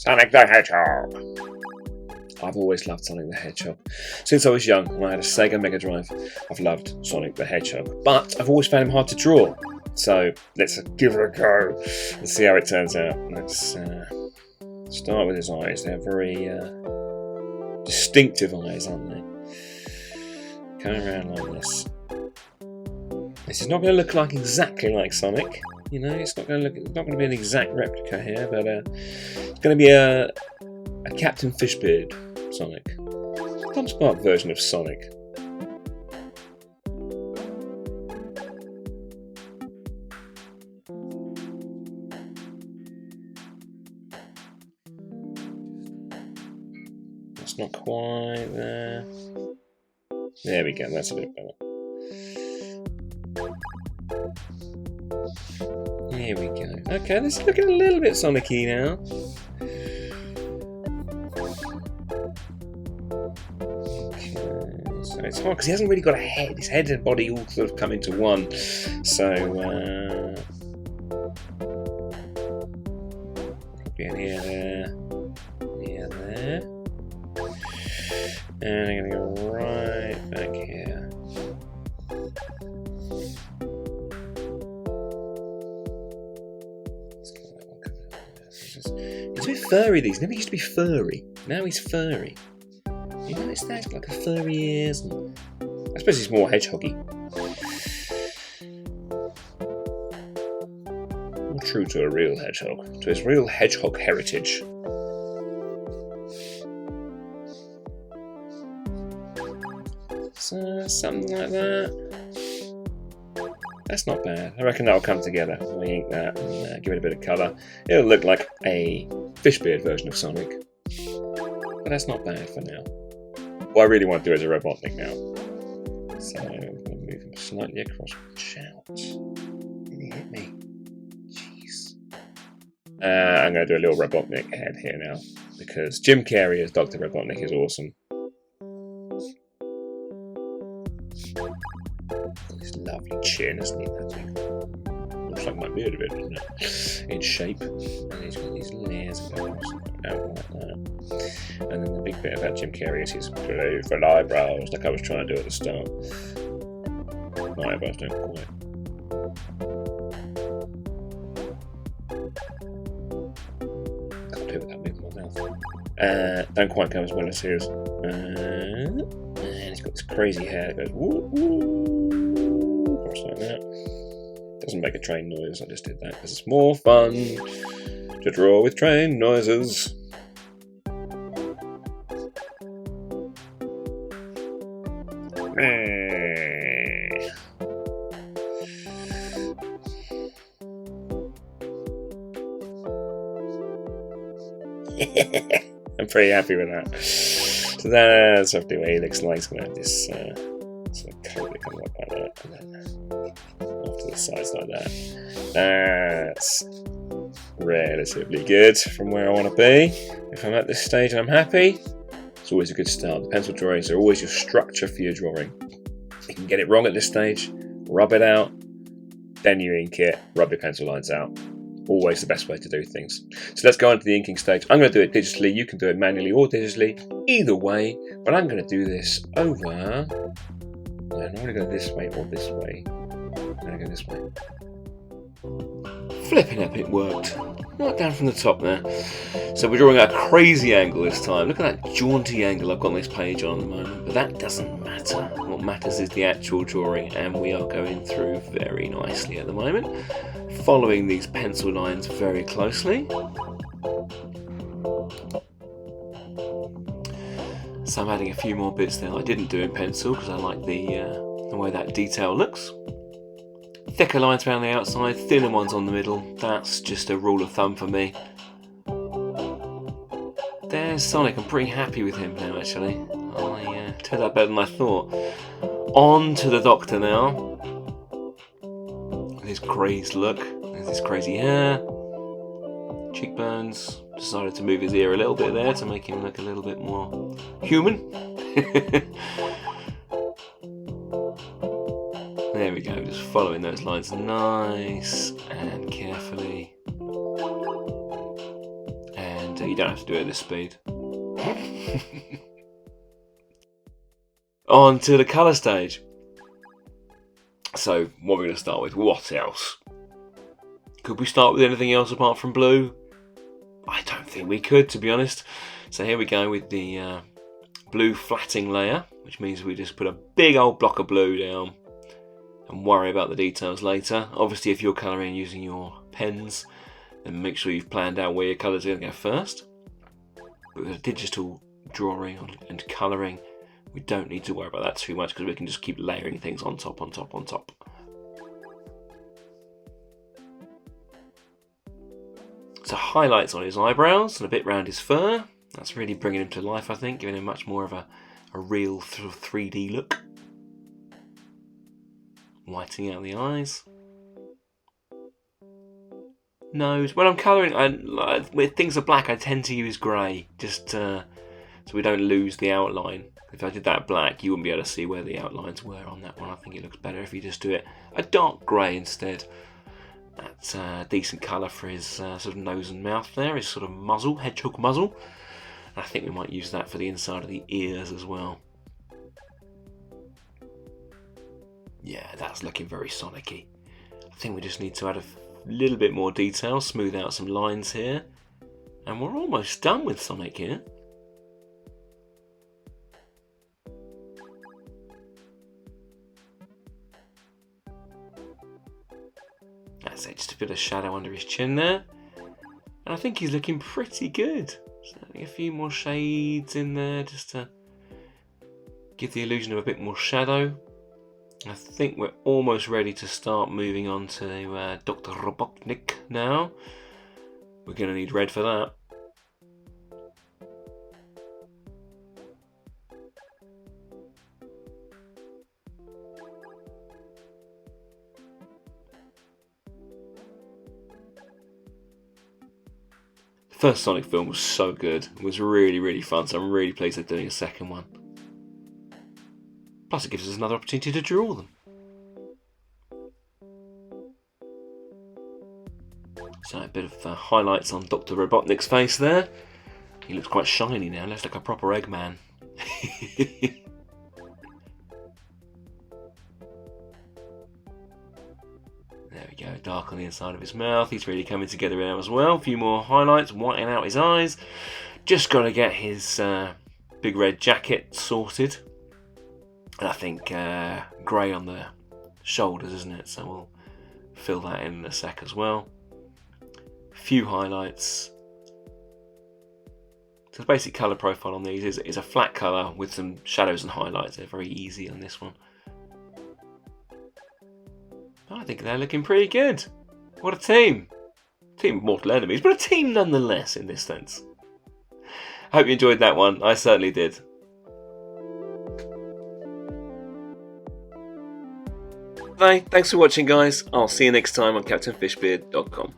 Sonic the Hedgehog. I've always loved Sonic the Hedgehog. Since I was young, when I had a Sega Megadrive, I've loved Sonic the Hedgehog. But I've always found him hard to draw. So let's give it a go and see how it turns out. Let's start with his eyes. They're very distinctive eyes, aren't they? Coming around like this. This is not going to look like exactly like Sonic. You know, it's not going to be an exact replica here, but it's going to be a Captain Fishbeard Sonic, some smart version of Sonic. That's not quite there. There we go. That's a bit better. Here we go. Okay, this is looking a little bit Sonic-y now. Okay, so it's hard because he hasn't really got a head. His head and body all sort of come into one. So, probably an ear there, there. And I'm going to go right back here. He's a bit furry, these. Never used to be furry. Now he's furry. You notice that? He's got like a furry ears. And I suppose he's more hedgehoggy. More true to a real hedgehog. To his real hedgehog heritage. So, something like that. That's not bad. I reckon that'll come together. We ink that and give it a bit of colour. It'll look like a Fishbeard version of Sonic. But that's not bad for now. What I really want to do is a Robotnik now. So I'm going to move him slightly across. Shout. Did he hit me? Jeez. I'm going to do a little Robotnik head here now. Because Jim Carey as Dr Robotnik is awesome. This lovely chin, isn't it? That thing looks like my beard a bit, doesn't it? In shape. And he's got these layers of out like that. And then the big bit about Jim Carey is his colourful eyebrows, like I was trying to do at the start. My eyebrows don't quite. Can't do it without moving my mouth. Don't quite go as well as his. And he's got this crazy hair that goes woo woo across like that. Doesn't make a train noise, I just did that because it's more fun to draw with train noises. I'm pretty happy with that. So that's roughly what he looks like. He's going to have this sort of coat that comes up like that, and then off to the sides like that. That's relatively good from where I want to be. If I'm at this stage and I'm happy, it's always a good start. The pencil drawings are always your structure for your drawing. You can get it wrong at this stage, rub it out, then you ink it, rub your pencil lines out. Always the best way to do things. So let's go on to the inking stage. I'm going to do it digitally. You can do it manually or digitally. Either way, but I'm going to do this over. I'm going to go this way or this way. I'm going to go this way. Flipping up, it worked. Right down from the top there. So we're drawing at a crazy angle this time. Look at that jaunty angle I've got this page on at the moment. But that doesn't matter. What matters is the actual drawing, and we are going through very nicely at the moment. Following these pencil lines very closely. So I'm adding a few more bits there. I didn't do in pencil because I like the way that detail looks. Thicker lines around the outside, thinner ones on the middle. That's just a rule of thumb for me. There's Sonic. I'm pretty happy with him now, actually. Turned out better than I thought. On to the Doctor now. His crazed look. There's his crazy hair. Cheekbones. Decided to move his ear a little bit there to make him look a little bit more human. There we go, just following those lines nice and carefully. And you don't have to do it at this speed. On to the colour stage. So, what we're going to start with. What else? Could we start with anything else apart from blue? I don't think we could, to be honest. So here we go with the blue flatting layer, which means we just put a big old block of blue down and worry about the details later. Obviously, if you're colouring using your pens, then make sure you've planned out where your colours are going to go first. But with digital drawing and colouring, we don't need to worry about that too much because we can just keep layering things on top, on top, on top. So highlights on his eyebrows and a bit round his fur. That's really bringing him to life, I think, giving him much more of a real sort of 3D look. Whitening out the eyes. Nose. When I'm colouring, when things are black, I tend to use grey, just so we don't lose the outline. If I did that black, you wouldn't be able to see where the outlines were on that one. I think it looks better if you just do it a dark grey instead. That's a decent colour for his sort of nose and mouth there, his sort of muzzle, hedgehog muzzle. I think we might use that for the inside of the ears as well. Yeah, that's looking very Sonic-y. I think we just need to add a little bit more detail, smooth out some lines here. And we're almost done with Sonic here. That's it, just a bit of shadow under his chin there. And I think he's looking pretty good. So a few more shades in there just to give the illusion of a bit more shadow. I think we're almost ready to start moving on to Dr Robotnik now. We're going to need red for that. The first Sonic film was so good. It was really, really fun, so I'm really pleased they're doing a second one. Plus it gives us another opportunity to draw them. So a bit of highlights on Dr Robotnik's face there. He looks quite shiny now, looks like a proper Eggman. There we go, dark on the inside of his mouth. He's really coming together now as well. A few more highlights, whitening out his eyes. Just got to get his big red jacket sorted. And I think grey on the shoulders, isn't it? So we'll fill that in a sec as well. A few highlights. So the basic colour profile on these is a flat colour with some shadows and highlights. They're very easy on this one. I think they're looking pretty good. What a team. Team of mortal enemies, but a team nonetheless in this sense. Hope you enjoyed that one. I certainly did. Thanks for watching, guys. I'll see you next time on CaptainFishbeard.com.